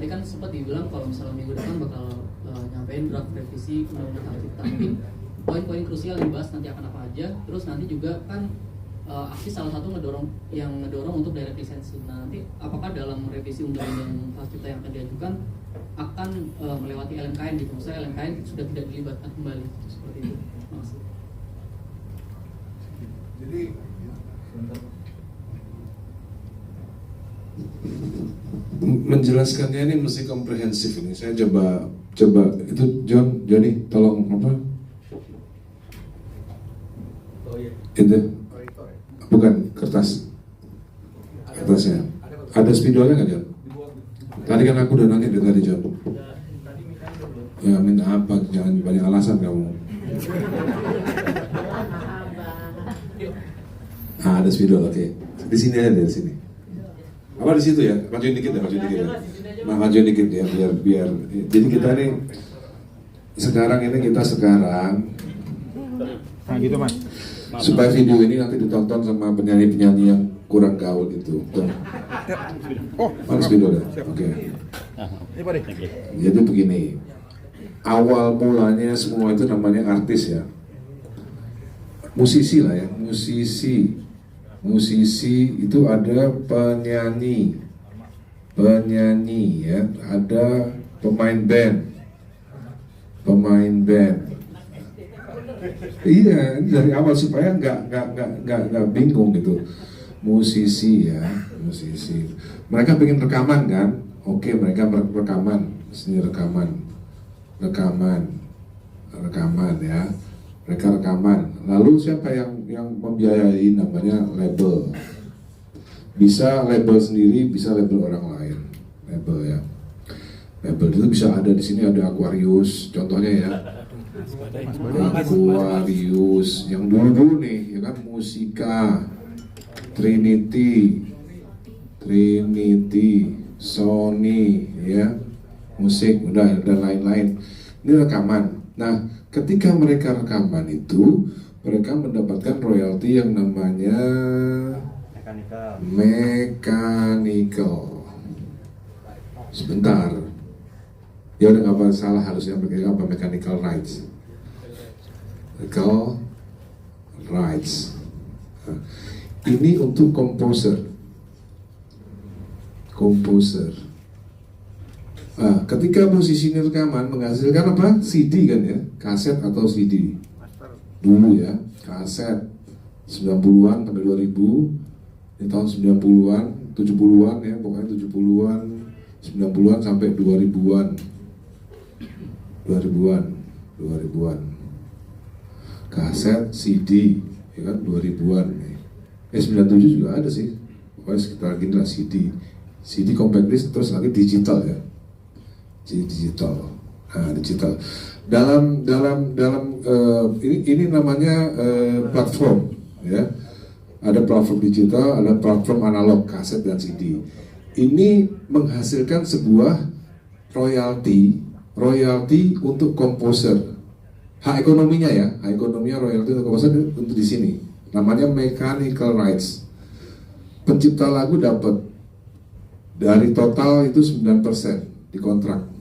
tadi kan sempat dibilang kalau misalnya minggu depan bakal nyampein draft revisi undang-undang hak cipta. Mungkin poin-poin krusial yang dibahas nanti akan apa aja. Terus nanti juga kan aksi salah satu ngedorong untuk direct lisensi. Nah, nanti apakah dalam revisi undang-undang hak cipta yang akan diajukan akan melewati LMKN gitu? Misalnya LMKN sudah tidak dilibatkan kembali seperti itu. Makasih. Jadi menjelaskannya ini mesti komprehensif ini. Saya coba itu Johnny tolong apa? Oh iya. Itu bukan kertasnya. Ada spidolnya nggak John? Tadi kan aku udah nanya dari tadi John. Ya minta apa? Jangan banyak alasan kamu. Ada spidol, oke. Di sini aja dari sini. Apa di situ ya? Majuin dikit ya, majuin dikit ya, biar. Jadi kita ini sekarang nah gitu mas. Supaya video ini nanti ditonton sama penyanyi-penyanyi yang kurang gaul itu. Oh, mana spidol ya? Oke. Ini Pak. Jadi begini, awal mulanya semua itu namanya artis ya, musisi lah ya, musisi itu ada penyanyi ya, ada pemain band. Iya, dari awal supaya nggak bingung gitu. Musisi. Mereka pengen rekaman kan? Oke, mereka rekaman, sini rekaman ya. Mereka rekaman. Lalu siapa yang membiayai? Namanya label. Bisa label sendiri, bisa label orang lain. Label ya. Label itu bisa ada di sini ada Aquarius, contohnya ya. Aquarius yang dulu nih, ya kan Musika, Trinity, Sony, ya, musik, udah dan lain-lain. Ini rekaman. Nah, ketika mereka rekaman itu, mereka mendapatkan royalti yang namanya mechanical. Sebentar. Ya udah nggak salah harusnya pakai apa mechanical rights. Mechanical rights. Nah, ini untuk komposer. Nah, ketika musisi ini rekaman menghasilkan apa? CD kan ya, kaset atau CD. Dulu ya, kaset 90-an sampai 2000, di tahun 90-an, 70-an ya, pokoknya 70-an, 90-an sampai 2000-an. 2000-an. Kaset, CD, ya kan 2000-an. 97 juga ada sih. Pokoknya sekitar gini lah CD compact disc terus lagi digital ya. Digital. Nah, digital. Dalam ini namanya platform ya. Ada platform digital, ada platform analog, kaset dan CD. Ini menghasilkan sebuah royalti untuk komposer. Hak ekonominya ya, hak ekonominya royalti untuk komposer untuk di sini. Namanya mechanical rights. Pencipta lagu dapat dari total itu 9% di kontrak.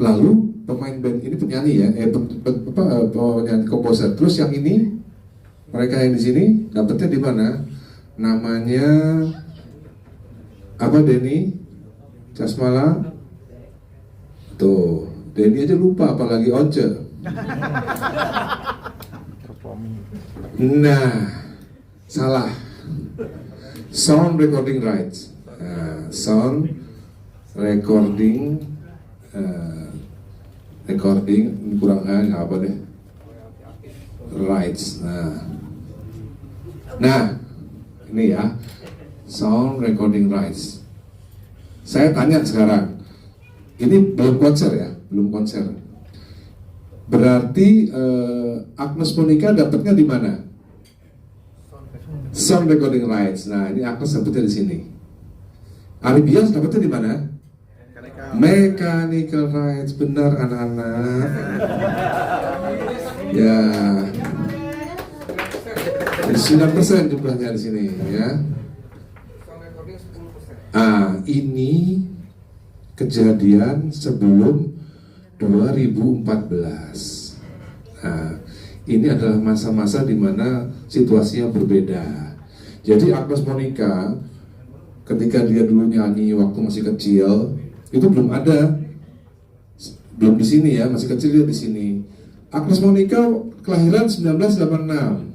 Lalu pemain band ini penyanyi ya, penyanyi komposer. Terus yang ini mereka yang di sini dapatnya di mana? Namanya apa? Denny Casmala. Tuh, Denny aja lupa apalagi Once. Nah, salah. Sound recording rights. Sound recording kurang nggak apa deh. Rights. Nah, ini ya. Sound recording rights. Saya tanya sekarang. Ini belum konser ya, belum konser. Berarti Agnes Monica dapatnya di mana? Sound recording rights. Nah, ini Agnes dapatnya di sini. Ari Bias dapatnya di mana? Mechanical rights, benar anak-anak. Ya, 9% jumlahnya di sini ya. Ini kejadian sebelum 2014. Ini adalah masa-masa di mana situasinya berbeda. Jadi Agnes Monica ketika dia dulu nyanyi waktu masih kecil itu belum ada, belum di sini ya, masih kecil dia di sini. Agnes Monica kelahiran 1986.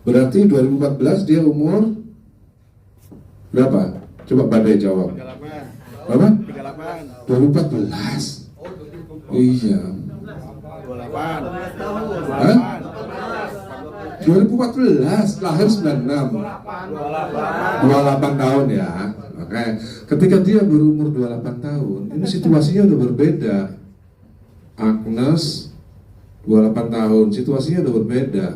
Berarti 2014 dia umur berapa? Coba Badai jawab. 38. Berapa? 38. 2014. Iya. 28. Hah? 2014, lahir 96. 28 tahun ya. Oke. Ketika dia berumur 28 tahun, ini situasinya udah berbeda. Agnes 28 tahun, situasinya udah berbeda.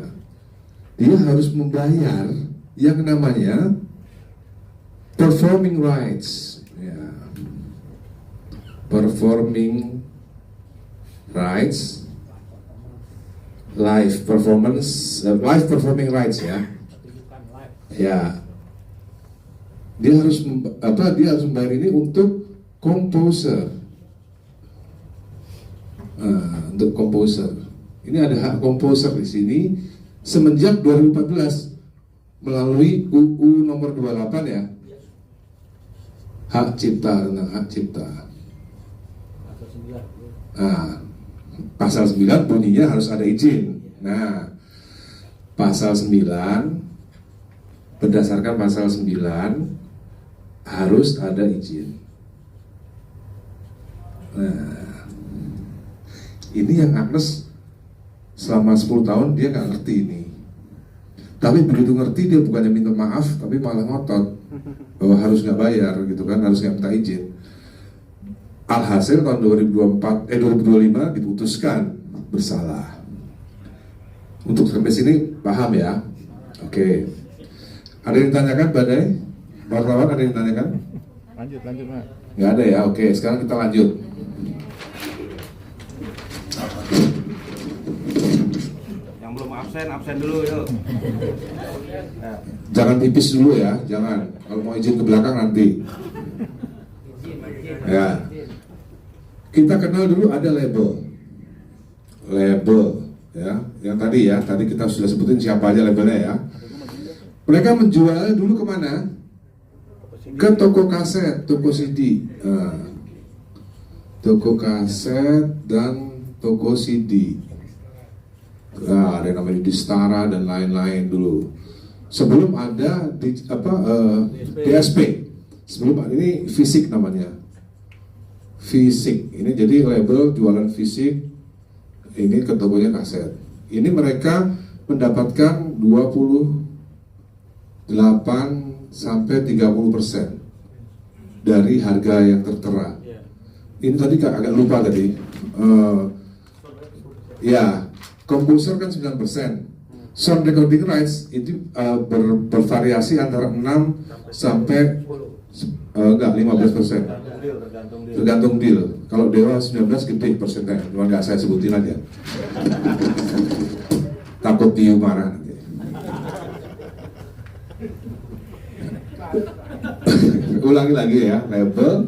Dia harus membayar yang namanya performing rights. Ya. Performing rights, live performing rights ya. Ya. Dia harus membayar ini untuk komposer. Untuk komposer. Ini ada hak komposer di sini semenjak 2014 melalui UU nomor 28 ya. Hak cipta, tentang hak cipta. Pasal 9 bunyinya harus ada izin. Nah, pasal 9 berdasarkan pasal 9 harus ada izin. Nah, ini yang Agnes selama 10 tahun dia nggak ngerti ini. Tapi begitu ngerti dia bukannya minta maaf, tapi malah ngotot bahwa harus nggak bayar gitu kan, harus nggak minta izin. Alhasil tahun 2025 diputuskan bersalah. Untuk sampai sini paham ya? Oke. Ada yang ditanyakan Badai? Wartawan ada yang ditanyakan? Lanjut Mas. Nggak ada ya? Oke, sekarang kita lanjut. Yang belum absen dulu yuk. Jangan pipis dulu ya, jangan. Kalau mau izin ke belakang nanti. Ya. Kita kenal dulu ada label ya, yang tadi kita sudah sebutin siapa aja labelnya ya. Mereka menjual dulu kemana? Ke toko kaset, toko CD, toko kaset dan toko CD. Ada yang namanya Distara dan lain-lain dulu. Sebelum ada DSP, sebelum ini fisik namanya. Fisik, ini jadi label jualan fisik, ini ke tokonya kaset. Ini mereka mendapatkan 28 sampai 30% dari harga yang tertera. Ini tadi agak lupa tadi. Ya, komposer kan 9%. Sound recording rights itu bervariasi antara 6 sampai 15%. Tergantung deal. Kalau Dewa 19 gede persennya, cuma nggak saya sebutin aja. Takut Tiu marah nanti. Ulangi lagi ya, label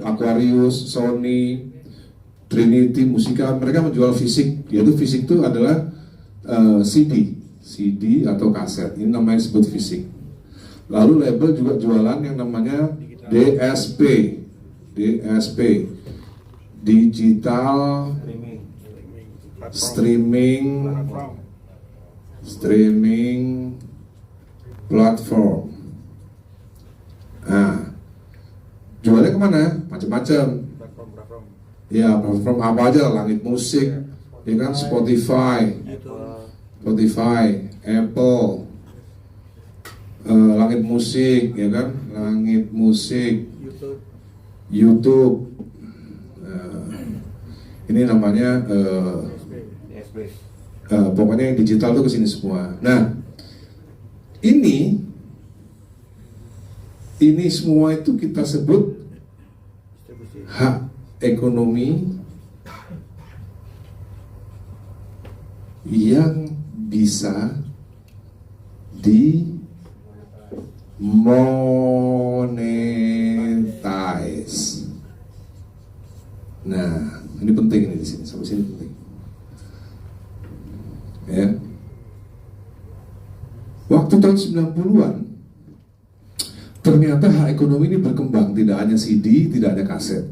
Aquarius, Sony, Trinity, Musika, mereka menjual fisik. Yaitu fisik itu adalah CD atau kaset. Ini namanya disebut fisik. Lalu label juga jualan yang namanya DSP, digital streaming platform. Nah, jualnya kemana? Macam-macam. Ya, platform apa aja, Langit Musik, ya kan, Spotify, Apple, Langit Musik, ya kan, Langit Musik, YouTube. Ini namanya pokoknya yang digital tuh kesini semua. Nah, ini semua itu kita sebut hak ekonomi yang bisa Waktu tahun 90-an, ternyata hak ekonomi ini berkembang, tidak hanya CD, tidak hanya kaset,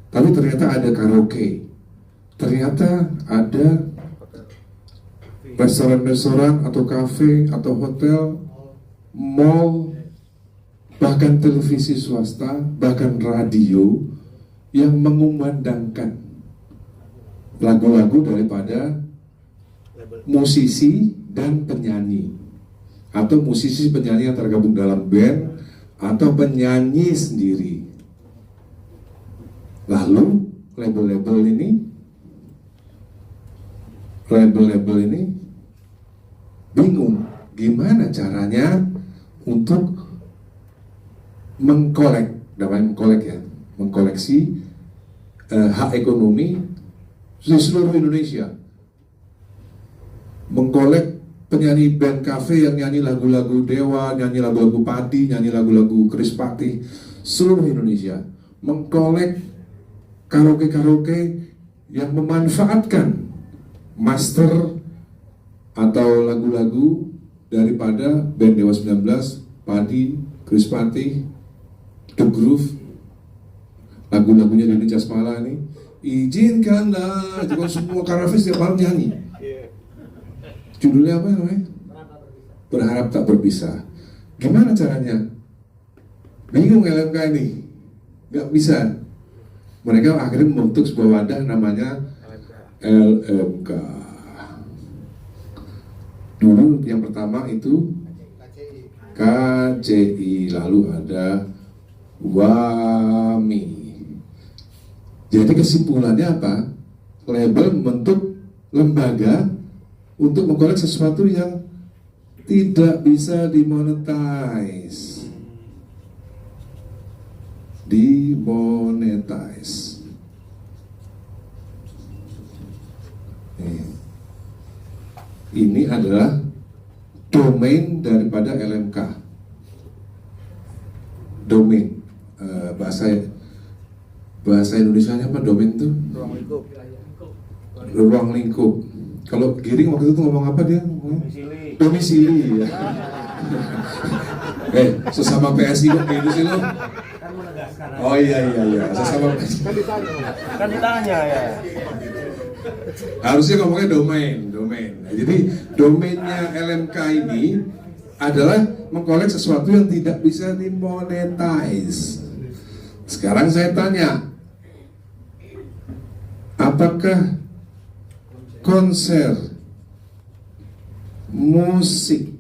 tapi ternyata ada karaoke, ternyata ada restoran-restoran atau kafe atau hotel, mall, bahkan televisi swasta, bahkan radio yang mengumandangkan lagu-lagu daripada musisi dan penyanyi, atau musisi penyanyi yang tergabung dalam band atau penyanyi sendiri. Lalu label-label ini bingung gimana caranya untuk mengkoleksi hak ekonomi di seluruh Indonesia, mengkolek penyanyi band cafe yang nyanyi lagu-lagu Dewa, nyanyi lagu-lagu Padi, nyanyi lagu-lagu Krispatih, seluruh Indonesia, mengkolek karaoke-karaoke yang memanfaatkan master atau lagu-lagu daripada band Dewa 19, Padi, Krispatih, The Groove, lagu-lagunya Denny Casmala ini, izinkanlah, itu kan semua karaoke setiap malam nyanyi. Judulnya apa namanya? Berharap tak berpisah. Gimana caranya? Bingung LMK ini, nggak bisa. Mereka akhirnya membentuk sebuah wadah namanya LMK. Dulu yang pertama itu KCI, lalu ada WAMI. Jadi kesimpulannya apa? Label membentuk lembaga untuk mengkolek sesuatu yang tidak bisa dimonetize. Ini adalah domain daripada LMK. Domain bahasa Indonesianya apa domain itu? Ruang lingkup. Kalau Giring waktu itu ngomong apa dia? Domisili ya. Sesama PSI kok gitu sih lo? Oh iya, sesama PSI. Kan ditanya ya. Harusnya ngomongnya domain. Nah, jadi domainnya LMK ini adalah mengkolek sesuatu yang tidak bisa dimonetize. Sekarang saya tanya, apakah konser musik,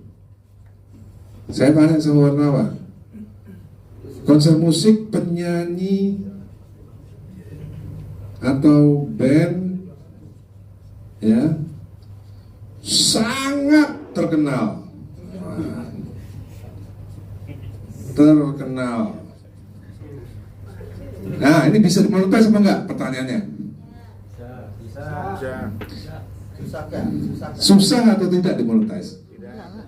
saya tanya sama wartawan, konser musik penyanyi atau band ya sangat terkenal. Nah, ini bisa dimonetize apa enggak? Pertanyaannya. Susah atau tidak dimonetize?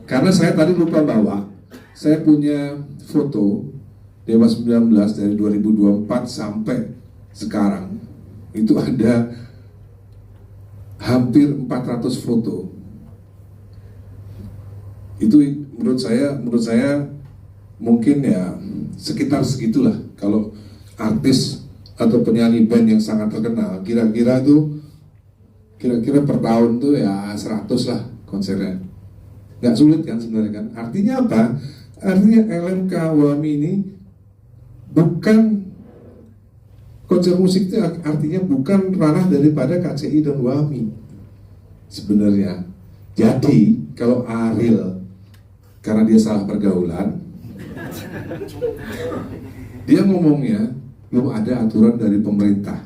Karena saya tadi lupa bawa, saya punya foto Dewa 19 dari 2024 sampai sekarang. Itu ada hampir 400 foto. Itu menurut saya mungkin ya sekitar segitulah. Kalau artis atau penyanyi band yang sangat terkenal, kira-kira per tahun tuh ya 100 lah konsernya. Nggak sulit kan sebenarnya kan. Artinya apa? Artinya LMK WAMI ini bukan, konser musik itu artinya bukan ranah daripada KCI dan WAMI sebenarnya. Jadi kalau Ariel, karena dia salah pergaulan, dia ngomongnya belum ada aturan dari pemerintah,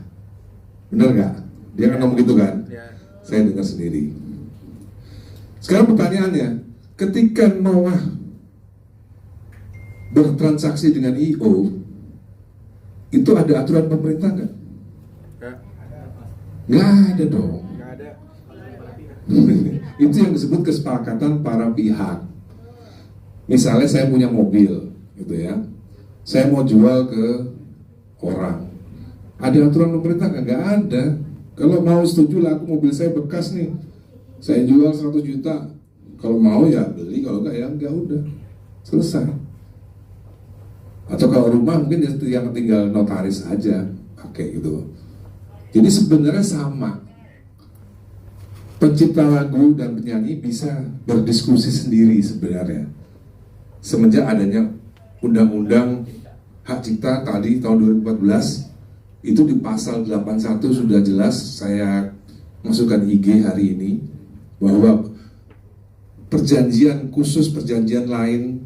benar nggak? Dia kan ngomong gitu kan? Saya dengar sendiri. Sekarang pertanyaannya, ketika Noah bertransaksi dengan IO, itu ada aturan pemerintah nggak? Nggak ada dong. Itu yang disebut kesepakatan para pihak. Misalnya saya punya mobil, gitu ya, saya mau jual ke orang, ada aturan pemerintah nggak? Nggak ada. Kalau mau setuju lah, aku mobil saya bekas nih, saya jual 100 juta. Kalau mau ya beli, kalau enggak ya enggak. udah selesai. Atau kalau rumah mungkin yang tinggal notaris aja pakai gitu. Jadi sebenarnya sama. Pencipta lagu dan penyanyi bisa berdiskusi sendiri sebenarnya. Semenjak adanya Undang-Undang Hak Cipta tadi tahun 2014, itu di pasal 81 sudah jelas, saya masukkan IG hari ini, bahwa perjanjian khusus, perjanjian lain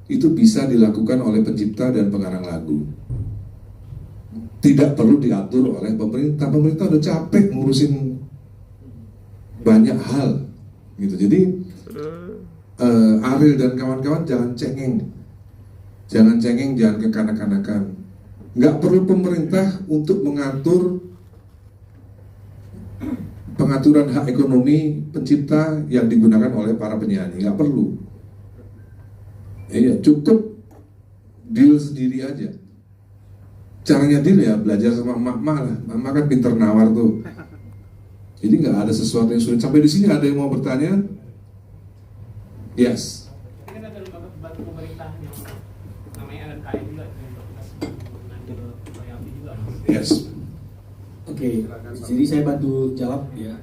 itu bisa dilakukan oleh pencipta dan pengarang lagu. Tidak perlu diatur oleh pemerintah. Pemerintah udah capek ngurusin banyak hal gitu. Jadi Ariel dan kawan-kawan jangan cengeng, jangan kekanak-kanakan. Nggak perlu pemerintah untuk mengatur pengaturan hak ekonomi pencipta yang digunakan oleh para penyanyi. Nggak perlu. Iya, cukup deal sendiri aja. Caranya deal ya belajar sama Mama lah. Mama kan pinter nawar tuh. Jadi nggak ada sesuatu yang sulit. Sampai di sini ada yang mau bertanya? Yes. Tapi kan ada lembaga bantu pemerintah yang namanya LMKM juga untuk mengatur royalti juga. Yes. Oke, jadi saya bantu jawab ya.